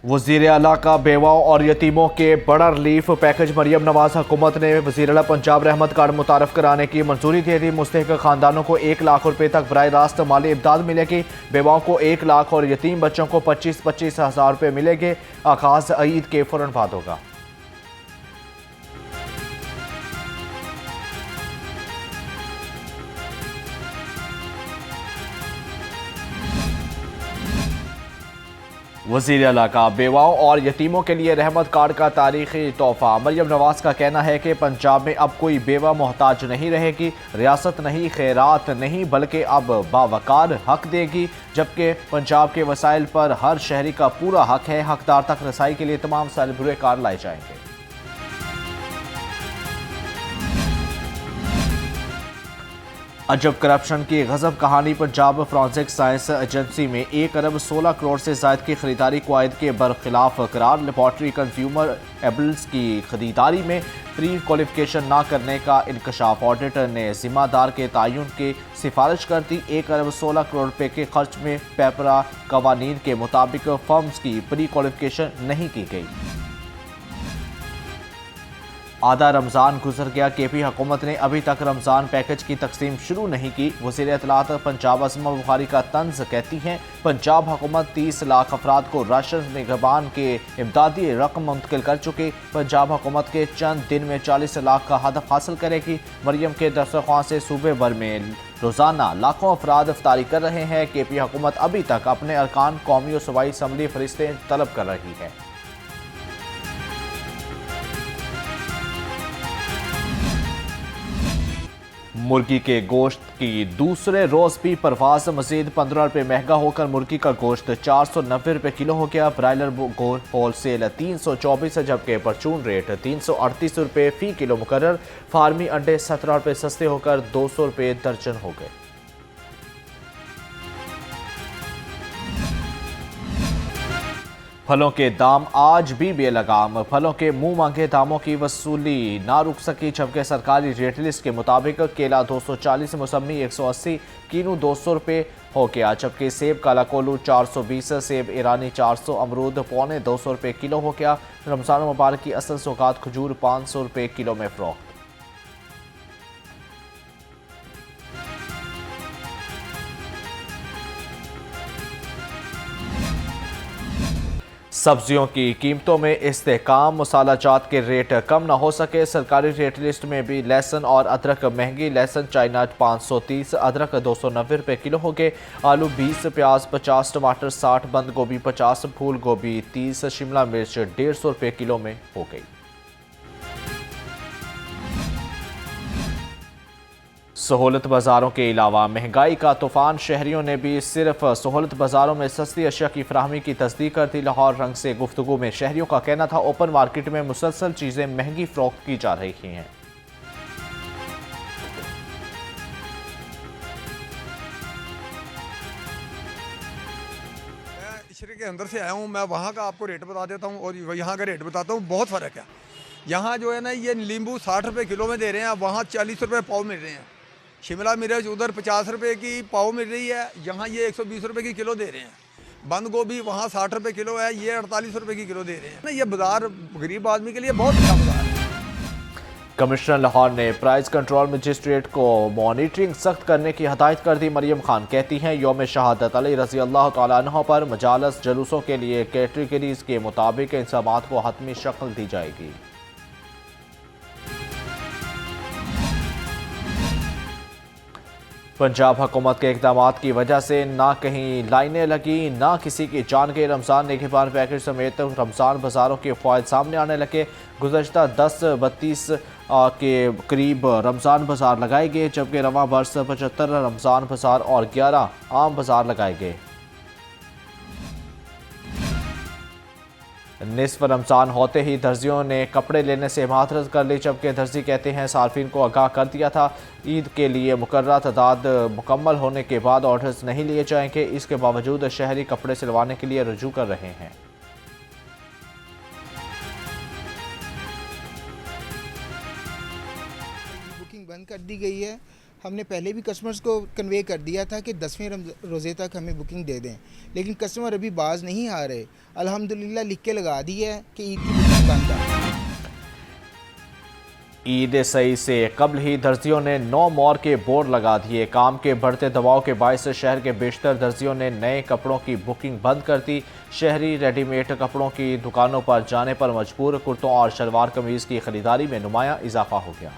वज़ीर आला का बेवाओं और यतीमों के बड़ा रिलीफ पैकेज। मरियम नवाज हुकूमत ने वज़ीर आला पंजाब रहमत कार्ड मुतारफ कराने की मंजूरी दे दी। मुस्तहिक खानदानों को 1 लाख रुपए तक बराह रास्त माली इमदाद मिलेगी। बेवाओं को 1 लाख और यतीम बच्चों को 25-25 हज़ार रुपये मिलेंगे। आगाज ईद के फौरन बाद होगा। वज़ीर आला का बेवाओं और यतीमों के लिए रहमत कार्ड का तारीखी तोहफा। मरियम नवाज का कहना है कि पंजाब में अब कोई बेवा मोहताज नहीं रहेगी। रियासत नहीं, खैरात नहीं, बल्कि अब बावकार हक देगी। जबकि पंजाब के वसाइल पर हर शहरी का पूरा हक है। हकदार तक रसाई के लिए तमाम सारे बुरे कार लाए जाएंगे। अजब करप्शन की गजब कहानी। पंजाब फॉरेंसिक साइंस एजेंसी में 1 अरब 16 करोड़ से ज़ायद की खरीदारी कुआयद के बरखिलाफ करार। लेबॉर्ट्री कंज्यूमर एबल्स की खरीदारी में प्री क्वालिफिकेशन ना करने का इंकशाफ। ऑडिटर ने जिम्मेदार के तयन की सिफारिश कर दी। 1 अरब 16 करोड़ रुपए के खर्च में पेपरा कवानीन के मुताबिक फर्म्स की प्री क्वालिफिकेशन नहीं की गई। आधा रमज़ान गुजर गया। केपी हुकूमत ने अभी तक रमज़ान पैकेज की तकसीम शुरू नहीं की। वज़ीर इत्तलात पंजाब असमा बुखारी का तंज कहती हैं, पंजाब हुकूमत 30 लाख अफराद को राशन निगरान के इमदादी रकम मुंतकिल कर चुकी। पंजाब हुकूमत के चंद दिन में 40 लाख का हदफ हासिल करेगी। मरियम के दस्तरख्वां से सूबे भर में रोज़ाना लाखों अफराद इफ्तारी कर रहे हैं। केपी हुकूमत अभी तक अपने अरकान कौमी और सूबाई असम्बली फरिश्ते तलब कर रही है। मुर्गी के गोश्त की दूसरे रोज भी परवाज मजीद 15 रुपये महंगा होकर मुर्गी का गोश्त 490 रुपये किलो हो गया। ब्रायलर होल सेल 324 है, जबकि परचून रेट 338 रुपये फी किलो मुकर्रर। फार्मी अंडे 17 रुपये सस्ते होकर 200 रुपये दर्जन हो गए। फलों के दाम आज भी बेलगाम। फलों के मुंह मांगे दामों की वसूली ना रुक सकी। जबकि सरकारी रेट लिस्ट के मुताबिक केला 240, मौसमी 180, कीनू 200 रुपये हो गया। जबकि सेब काला कोलू 420, सेब ईरानी 400, अमरूद पौने 200 रुपये किलो हो गया। रमज़ान मुबारक की असल सौगात खजूर 500 रुपये किलो में फरोख्त। सब्जियों की कीमतों में इस्तेहकाम। मसाला जात के रेट कम ना हो सके। सरकारी रेट लिस्ट में भी लहसुन और अदरक महंगी। लहसुन चाइना 530, अदरक 290 रुपये किलो हो गए। आलू 20, प्याज 50, टमाटर 60, बंद गोभी 50, फूल गोभी 30, शिमला मिर्च 150 रुपये किलो में हो गई। सहूलत बाज़ारों के अलावा महंगाई का तूफान। शहरियों ने भी सिर्फ सहूलत बाज़ारों में सस्ती अशिया की फराहमी की तस्दीक कर दी। लाहौर रंग से गुफ्तगू में शहरियों का कहना था, ओपन मार्केट में मुसलसल चीज़ें महंगी फरोख्त की जा रही हैं। मैं इशरे के अंदर से आया हूँ, मैं वहाँ का आपको रेट बता देता हूँ और यहाँ का रेट बताता हूँ। बहुत फ़र्क है। यहाँ जो है ना, ये नींबू 60 रुपये किलो में दे रहे हैं, वहाँ 40 रुपये पाव मिल रहे हैं। शिमला मिर्च उधर 50 रुपये की पाव मिल रही है, यहाँ ये 120 रुपये की किलो दे रहे हैं। बंद गोभी वहाँ 60 रुपये किलो है, ये 48 रुपये की किलो दे रहे हैं ना। ये बाज़ार गरीब आदमी के लिए बहुत अच्छा बाज़ार है। कमिश्नर लाहौर ने प्राइस कंट्रोल मजिस्ट्रेट को मॉनिटरिंग सख्त करने की हदायत कर दी। मरियम खान कहती हैं, यौम शहादत अली रज़ी अल्लाह तआला अन्हु पर मजालस जलूसों के लिए कैटेगरीज के मुताबिक इंतज़ामात को हतमी शक्ल दी जाएगी। पंजाब हुकूमत के इक़दाम की वजह से ना कहीं लाइनें लगी, ना किसी की जान गई। रमज़ान निगहबान पैकेज समेत रमज़ान बाज़ारों के फ़वाइद सामने आने लगे। गुज़श्ता 10-32 के करीब रमज़ान बाज़ार लगाए गए, जबकि रवां बरस 75 रमज़ान बाज़ार और 11 आम बाज़ार लगाए गए। निस्फ रमज़ान होते ही दर्जियों ने कपड़े लेने से माजरत कर ली, जबकि दर्जी कहते हैं सार्फिन को आगाह कर दिया था ईद के लिए मुकर्रर तादाद मुकम्मल होने के बाद ऑर्डर्स नहीं लिए जाएंगे। इसके बावजूद शहरी कपड़े सिलवाने के लिए रुजू कर रहे हैं। बुकिंग बंद कर दी गई है। हमने पहले भी कस्टमर्स को कन्वे कर दिया था कि 10वें रोज़े तक हमें बुकिंग दे दें, लेकिन कस्टमर अभी बाज नहीं आ रहे। अल्हम्दुलिल्लाह लिख के लगा दी है कि ईद की बुकिंग बंद है। ईद सही से कबल ही दर्जियों ने नो मोर के बोर्ड लगा दिए। काम के बढ़ते दबाव के बायस शहर के बेशतर दर्जियों ने नए कपड़ों की बुकिंग बंद कर दी। शहरी रेडीमेड कपड़ों की दुकानों पर जाने पर मजबूर। कुर्तों और शलवार कमीज़ की खरीदारी में नुमाया इजाफा हो गया।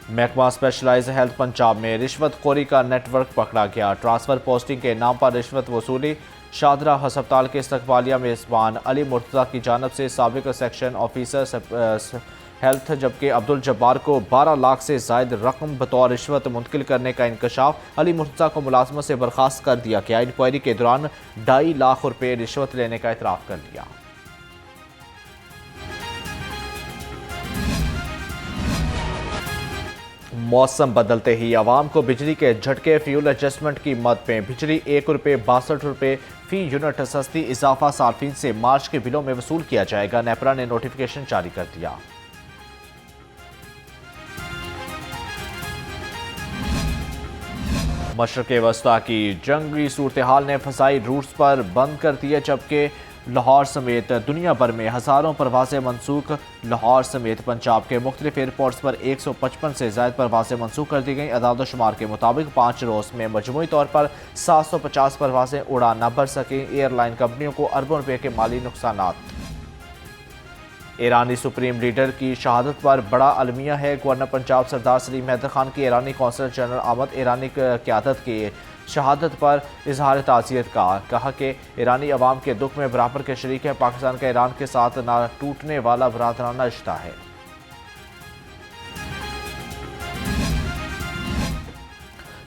महकमा स्पेशलाइज हेल्थ पंजाब में रिश्वतखोरी का नेटवर्क पकड़ा गया। ट्रांसफ़र पोस्टिंग के नाम पर रिश्वत वसूली। शादरा हस्पताल के इस्तकबालिया मेज़बान अली मुर्तज़ा की जानब से साबिक सेक्शन ऑफिसर हेल्थ जबकि अब्दुल जब्बार को 12 लाख से ज़ायद रकम बतौर रिश्वत मुंतकिल करने का इंकशाफ। अली मुर्तज़ा को मुलाजमत से बर्खास्त कर दिया गया। इंक्वायरी के दौरान 2.5 लाख रुपये रिश्वत लेने का इतराफ़ कर लिया। मौसम बदलते ही आवाम को बिजली के झटके। फ्यूल एडजस्टमेंट की मद में बिजली ₹1.62 फी यूनिट सस्ती। इजाफा सार्फिन से मार्च के बिलों में वसूल किया जाएगा। नेपरा ने नोटिफिकेशन जारी कर दिया। मशरक़ वस्ता की जंगी सूरत हाल ने फ़ज़ाई रूट्स पर बंद कर दिए, जबकि लाहौर समेत दुनिया भर में हज़ारों परवाज़ें मनसूख। लाहौर समेत पंजाब के मुख्तलिफ एयरपोर्ट्स पर 155 से ज़ायद परवाज़ें मनसूख कर दी गईं। अदाद-ओ-शुमार के मुताबिक 5 रोज़ में मजमूई तौर पर 750 परवाज़ें उड़ान न भर सकें। एयरलाइन कंपनियों को अरबों रुपये के माली नुकसानात। ईरानी सुप्रीम लीडर की शहादत पर बड़ा अलमिया है। गवर्नर पंजाब सरदार सलीम हैदर खान की ईरानी कौंसल जनरल आमद ईरानी क़यादत की शहादत पर इजहार ताज़ियत का। कहा कि ईरानी अवाम के दुख में बराबर के शरीक है। पाकिस्तान का ईरान के साथ ना टूटने वाला बरादराना रिश्ता है।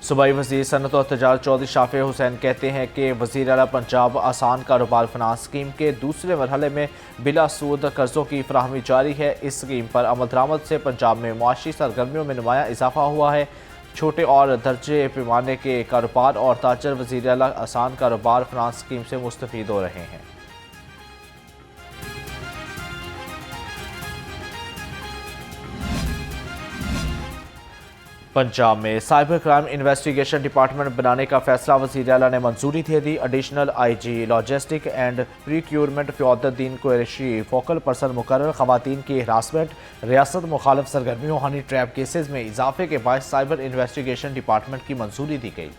सूबाई वज़ीर सनअत और तजारत चौधरी शाफी हुसैन कहते हैं कि वज़ीर आला पंजाब आसान कारोबार फिनांस स्कीम के दूसरे मरहले में बिला सूद कर्ज़ों की फराहमी जारी है। इस स्कीम पर अमल दरामद से पंजाब में मुआशी सरगर्मियों में नुमाया इजाफा हुआ है। छोटे और दर्जे पैमाने के कारोबार और ताजर वज़ीर आला आसान कारोबार फिनांस स्कीम से मुस्तफ़ीद हो रहे हैं। पंजाब में साइबर क्राइम इन्वेस्टिगेशन डिपार्टमेंट बनाने का फैसला वज़ीर आला ने मंजूरी दे दी। Additional IG logistic and procurement Fiyaduddin Qureshi focal person मुकर्रर। ख़वातीन की हरासमेंट रियासत मुखालिफ सरगर्मियों हनी ट्रैप केसेस में इजाफे के बायस साइबर इन्वेस्टिगेशन डिपार्टमेंट की मंजूरी दी गई।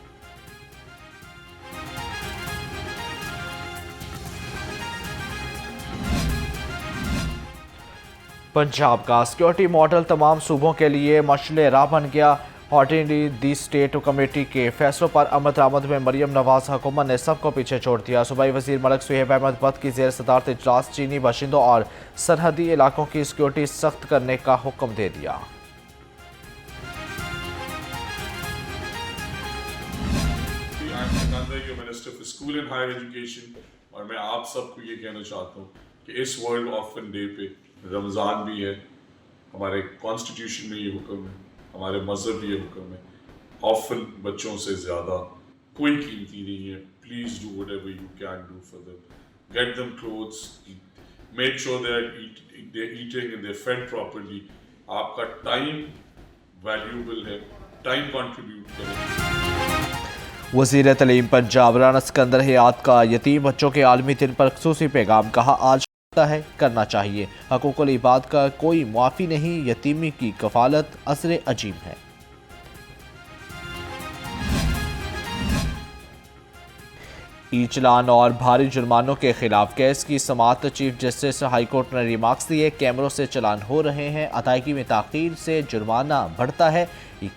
पंजाब का सिक्योरिटी मॉडल तमाम सूबों के लिए मशले राह बन गया। हॉटिंडी दी स्टेट कमेटी के फैसलों पर अमल दरामद में मरियम नवाज हुकूमत ने सबको पीछे छोड़ दिया। सूबाई वज़ीर मलिक सुहेब अहमद बट की ज़ेर सदारत इजलास चीनी बाशिंदों और सरहदी इलाकों की सिक्योरिटी सख्त करने का हुक्म दे दिया। और मैं आप सबको ये कहना चाहता हूँ कि इस वर्ल्ड ऑर्फन डे पे रमज़ान भी है, हमारे कॉन्स्टिट्यूशन में ये हुक्म है, हमारे मज़हब में ये हुक्म है, ऑर्फन बच्चों से ज़्यादा कोई कीमती नहीं है। Please do whatever you can do for them, get them clothes, make sure they are eating and they fed properly. आपका टाइम वैल्यूबल है, टाइम कंट्रीब्यूट करें। वज़ीर तलीम पंजाब राना सिकंदर हयात का यतीम बच्चों के आलमी दिन पर ख़ुसूसी पैगाम। कहा आज है करना चाहिए, हकूक़ुल इबाद का कोई मुआफ़ी नहीं, यतीमी की कफ़ालत असर अजीम है। ई चलान और भारी जुर्मानों के खिलाफ केस की समाअत चीफ जस्टिस हाई कोर्ट ने रिमार्क्स दिए। कैमरों से चलान हो रहे हैं, अदायगी में ताख़ीर से जुर्माना बढ़ता है।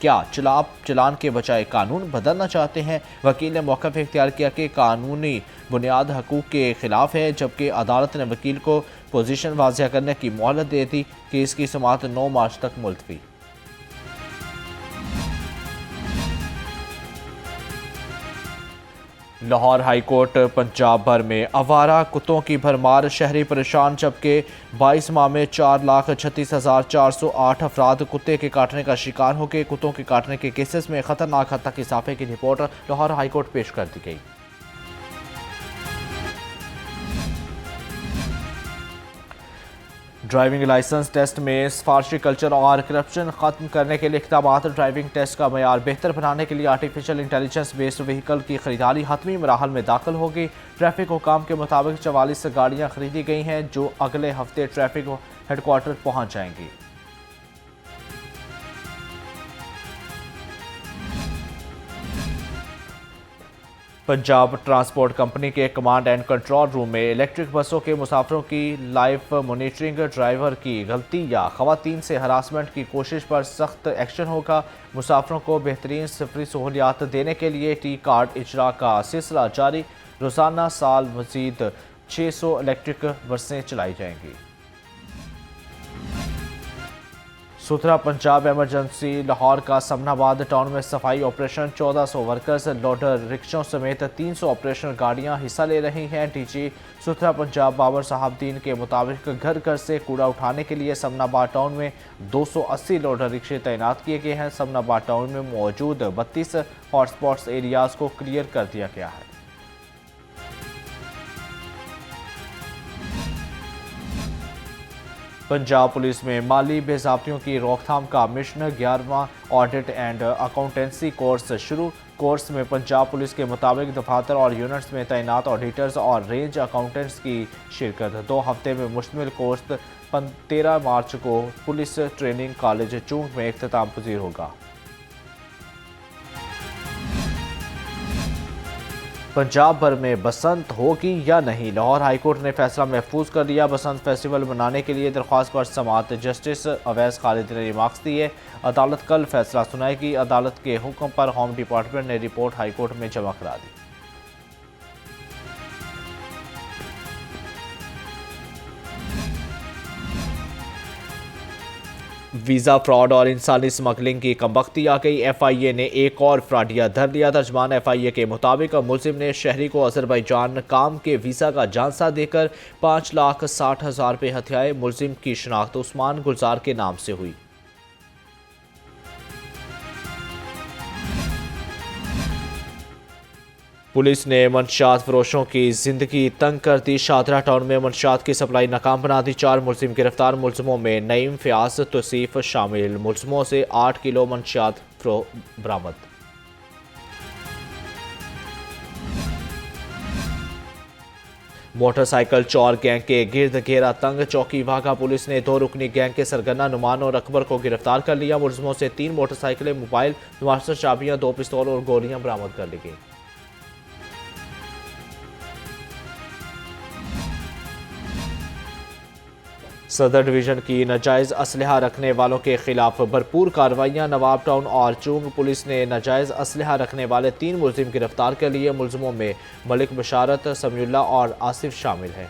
क्या आप चलान के बजाय कानून बदलना चाहते हैं? वकील ने मौक़िफ़ इख्तियार किया कि कानूनी बुनियाद हकूक़ के ख़िलाफ़ है, जबकि अदालत ने वकील को पोजीशन वाज़िया करने की मोहलत दे दी। केस की समाअत 9 मार्च तक मुलतवी। लाहौर हाई कोर्ट पंजाब भर में आवारा कुत्तों की भरमार, शहरी परेशान, जबकि 22 माह में 4,36,408 अफराद कुत्ते के काटने का शिकार हो गए। कुत्तों के काटने के केसेस में खतरनाक हद तक इजाफे की रिपोर्ट लाहौर हाई कोर्ट पेश कर दी गई। ड्राइविंग लाइसेंस टेस्ट में सिफारशी कल्चर और करप्शन ख़त्म करने के लिए इक़दामात। ड्राइविंग टेस्ट का मयार बेहतर बनाने के लिए आर्टिफिशियल इंटेलिजेंस बेस्ड व्हीकल की खरीदारी हतमी मराहल में दाखिल होगी। ट्रैफिक हुकाम के मुताबिक 44 गाड़ियाँ खरीदी गई हैं जो अगले हफ्ते ट्रैफिक हेडक्वार्टर पहुँच जाएंगी। पंजाब ट्रांसपोर्ट कंपनी के कमांड एंड कंट्रोल रूम में इलेक्ट्रिक बसों के मुसाफिरों की लाइव मॉनिटरिंग, ड्राइवर की गलती या खवातीन से हरासमेंट की कोशिश पर सख्त एक्शन होगा। मुसाफिरों को बेहतरीन सफरी सहूलियात देने के लिए टी कार्ड इजरा का सिलसिला जारी। रोज़ाना साल मजीद 600 इलेक्ट्रिक बसें चलाई जाएंगी। सुथरा पंजाब एमरजेंसी लाहौर का समनाबाद टाउन में सफाई ऑपरेशन। 1400 वर्कर्स, लोडर, रिक्शों समेत 300 ऑपरेशनल गाड़ियां हिस्सा ले रही हैं। डीजी सुथरा पंजाब बाबर साहबदीन के मुताबिक घर घर से कूड़ा उठाने के लिए समनाबाद टाउन में 280 लोडर रिक्शे तैनात किए गए हैं। समनाबाद टाउन में मौजूद 32 हॉटस्पॉट्स एरियाज को क्लियर कर दिया गया है। पंजाब पुलिस में माली बेज़ाब्तियों की रोकथाम का मिशन 11वां ऑडिट एंड अकाउंटेंसी कोर्स शुरू। कोर्स में पंजाब पुलिस के मुताबिक दफातर और यूनिट्स में तैनात ऑडिटर्स और रेंज अकाउंटेंट्स की शिरकत। 2 हफ्ते में मुश्तमिल कोर्स 13 मार्च को पुलिस ट्रेनिंग कॉलेज चूंक में इख्तिताम पजीर होगा। पंजाब भर में बसंत होगी या नहीं, लाहौर हाईकोर्ट ने फैसला महफूज कर लिया। बसंत फेस्टिवल मनाने के लिए दरख्वास्त पर समाअत जस्टिस अवैस खालिद ने रिमार्क्स दिए। अदालत कल फैसला सुनाएगी। अदालत के हुक्म पर होम डिपार्टमेंट ने रिपोर्ट हाईकोर्ट में जमा करा दी। वीज़ा फ्रॉड और इंसानी स्मगलिंग की कमबख्ती आ गई। FIA ने एक और फ्रॉडिया धर लिया। तर्जमान FIA के मुताबिक मुलजिम ने शहरी को अजरबैजान काम के वीज़ा का झांसा देकर 5,60,000 रुपये हथियाए। मुलजिम की शनाख्त उस्मान गुलजार के नाम से हुई। पुलिस ने मंशियात फरोशों की जिंदगी तंग कर दी। शादरा टाउन में मंशियात की सप्लाई नाकाम बना दी। 4 मुलजिम गिरफ्तार। मुलजिमों में नईम, फयाज, तौसीफ शामिल। मुलजिमों से 8 किलो मंशियात बरामद। मोटरसाइकिल चोर गैंग के गिर्द घेरा तंग। चौकी वाघा पुलिस ने 2 रुकनी गैंग के सरगना नुमान और अकबर को गिरफ्तार कर लिया। मुलजिमों से 3 मोटरसाइकिलें, मोबाइल, मास्टर चाबियां, 2 पिस्तौल और गोलियां बरामद कर ली गई। सदर डिवीज़न की नाजायज़ असलहा रखने वालों के खिलाफ भरपूर कार्रवाइयाँ। नवाब टाउन और चूंग पुलिस ने नाजायज़ असलहा रखने वाले 3 मुलजिम गिरफ्तार कर लिए। मुलजिमों में मलिक बशारत, समीउल्लाह और आसिफ शामिल हैं।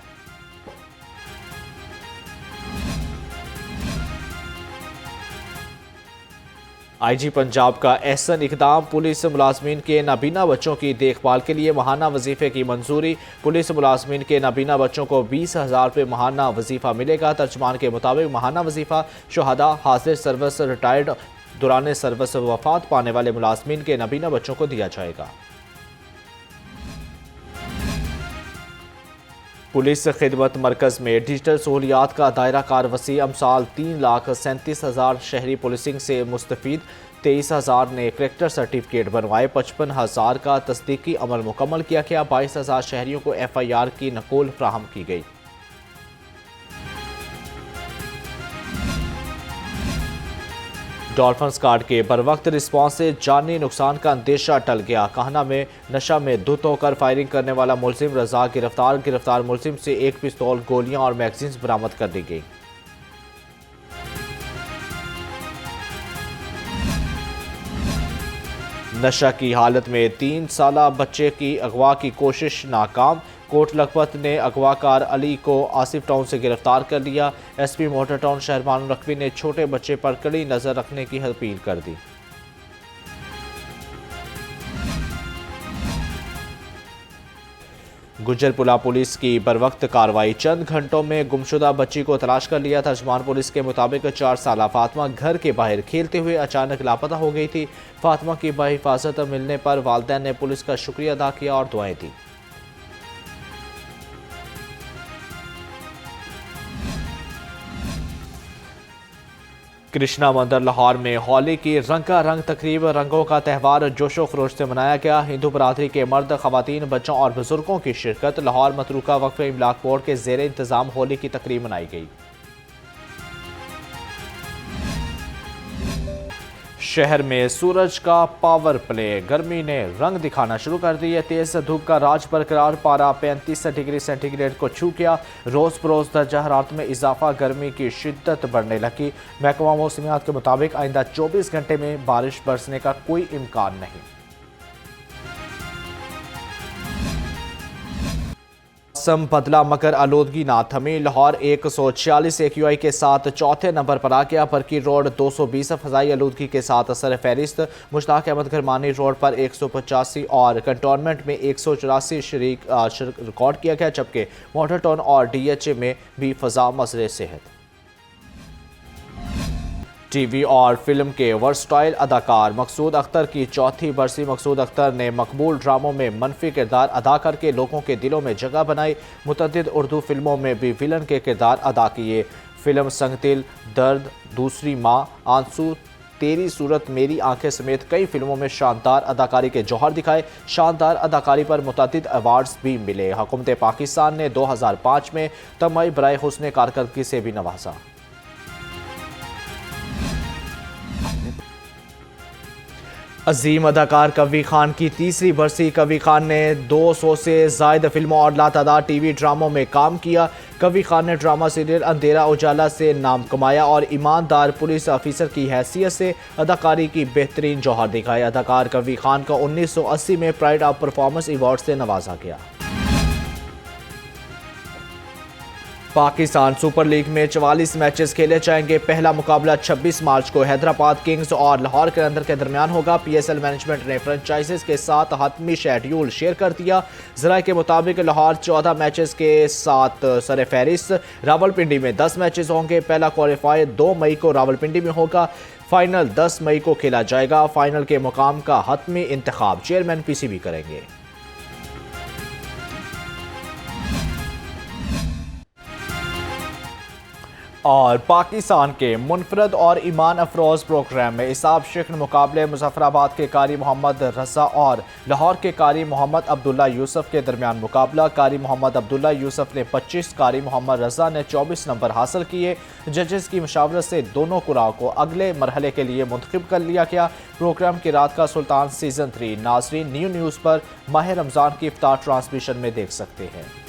IG पंजाब का एहसन इकदाम। पुलिस मुलाजमीन के नाबीना बच्चों की देखभाल के लिए माहाना वजीफे की मंजूरी। पुलिस मुलाजमीन के नाबीना बच्चों को 20,000 रुपये माहाना वजीफा मिलेगा। तर्जमान के मुताबिक माहाना वजीफा शुहदा, हाजिर सर्विस, रिटायर्ड, दौरान सर्विस वफात पाने वाले मुलाजमीन के नाबीना बच्चों को दिया जाएगा। पुलिस खिदमत मरकज़ में डिजिटल सहूलियात का दायरा कार वसी। अमसाल 3,37,000 शहरी पुलिसिंग से मुस्तफ़ीद। 23,000 ने करेक्टर सर्टिफिकेट बनवाए। 55,000 का तस्दीकी अमल मुकम्मल किया गया। 22,000 शहरियों को FIR की नकल फ्राहम की गई। डॉल्फिन कार्ड के बरवक्त रिस्पॉन्स से जानी नुकसान का अंदेशा टल गया। काहना में नशा में धुत होकर फायरिंग करने वाला मुलजिम रजा गिरफ्तार मुलजिम से 1 पिस्तौल, गोलियां और मैगजीन्स बरामद कर ली गई। नशा की हालत में 3 साला बच्चे की अगवा की कोशिश नाकाम। कोट लखपत ने अगवाकार अली को आसिफ टाउन से गिरफ्तार कर लिया। SP मोटर टाउन शहरबान रकवी ने छोटे बच्चे पर कड़ी नज़र रखने की अपील कर दी। गुजरपुला पुलिस की बरवक्त कार्रवाई। चंद घंटों में गुमशुदा बच्ची को तलाश कर लिया। तर्जमान पुलिस के मुताबिक 4 साला फातिमा घर के बाहर खेलते हुए अचानक लापता हो गई थी। फातिमा की बाहिफाजत मिलने पर वालिदैन ने पुलिस का शुक्रिया अदा किया और दुआएं दी। कृष्णा मंदिर लाहौर में होली की रंगारंग तकरीब रंगों का त्यौहार जोशो खरोश से मनाया गया। हिंदू बरादरी के मर्द, खवातीन, बच्चों और बुजुर्गों की शिरकत। लाहौर मतरूका वक्फ इमलाक बोर्ड के जेर इंतजाम होली की तकरीब मनाई गई। शहर में सूरज का पावर प्ले, गर्मी ने रंग दिखाना शुरू कर दी है। तेज धूप का राज बरकरार, पारा 35 डिग्री सेंटीग्रेड को छू गया। रोज बरोज दर्जा हरारत में इजाफा, गर्मी की शिद्दत बढ़ने लगी। महकमा मौसमियात के मुताबिक आइंदा 24 घंटे में बारिश बरसने का कोई इम्कान नहीं। मौसम बदला मगर आलूदगी ना थमी। लाहौर 146 AQI के साथ चौथे नंबर पर आ गया। बरकी रोड 220 फ़ज़ाई आलूदगी के साथ असर फहरिस्त। मुश्ताक अहमद गरमानी रोड पर 185 और कंटोनमेंट में 184 रिकॉर्ड किया गया, जबकि मोटर टाउन और DHA में भी फ़ज़ा मज़रे सेहत। टीवी और फिल्म के वर्सटाइल अदाकार मकसूद अख्तर की चौथी बरसी। मकसूद अख्तर ने मकबूल ड्रामों में मनफी किरदार अदा करके लोगों के दिलों में जगह बनाई। मुतअद्दिद उर्दू फिल्मों में भी विलन के किरदार अदा किए। फिल्म संगदिल, दर्द, दूसरी माँ, आंसू, तेरी सूरत मेरी आंखें समेत कई फिल्मों में शानदार अदाकारी के जौहर दिखाए। शानदार अदाकारी पर मुतअद्दिद अवार्ड्स भी मिले। हुकूमत पाकिस्तान ने 2005 में तमई बराए हुस्न कारकर्दगी से भी नवाजा। अजीम अदाकार कवी खान की तीसरी बरसी। कवी खान ने 200 से ज़ायद फिल्मों और लातादाद टीवी ड्रामों में काम किया। कवी खान ने ड्रामा सीरियल अंधेरा उजाला से नाम कमाया और ईमानदार पुलिस ऑफिसर की हैसियत से अदाकारी की बेहतरीन जौहर दिखाए। अदाकार कवी खान का 1980 में प्राइड ऑफ परफॉर्मेंस अवार्ड से नवाजा गया। पाकिस्तान सुपर लीग में 44 मैचेस खेले जाएंगे। पहला मुकाबला 26 मार्च को हैदराबाद किंग्स और लाहौर कलंदर के दरमियान होगा। PSL मैनेजमेंट ने फ्रेंचाइजीज के साथ हतमी शेड्यूल शेयर कर दिया। ज़राए के मुताबिक लाहौर 14 मैचेस के साथ सर फहरिस्त। रावलपिंडी में 10 मैचेस होंगे। पहला क्वालिफायर 2 मई को रावलपिंडी में होगा। फाइनल 10 मई को खेला जाएगा। फाइनल के मुकाम का हतमी इंतखाब चेयरमैन PCB करेंगे। और पाकिस्तान के मुनफरद और ईमान अफरोज़ प्रोग्राम में इसाब शिकन मुकाबले मुजफ्फराबाद के कारी मोहम्मद रज़ा और लाहौर के कारी मोहम्मद अब्दुल्ला यूसुफ के दरमियान मुकाबला। कारी मोहम्मद अब्दुल्ला यूसुफ ने 25, कारी मोहम्मद रज़ा ने 24 नंबर हासिल किए। जजेस की मशावरत से दोनों कुराओं को अगले मरहले के लिए मुंतखब कर लिया गया। प्रोग्राम की रात का सुल्तान सीज़न 3 नाज़रीन न्यू न्यूज़ पर माह रमज़ान की इफ्तार ट्रांसमिशन में देख सकते हैं।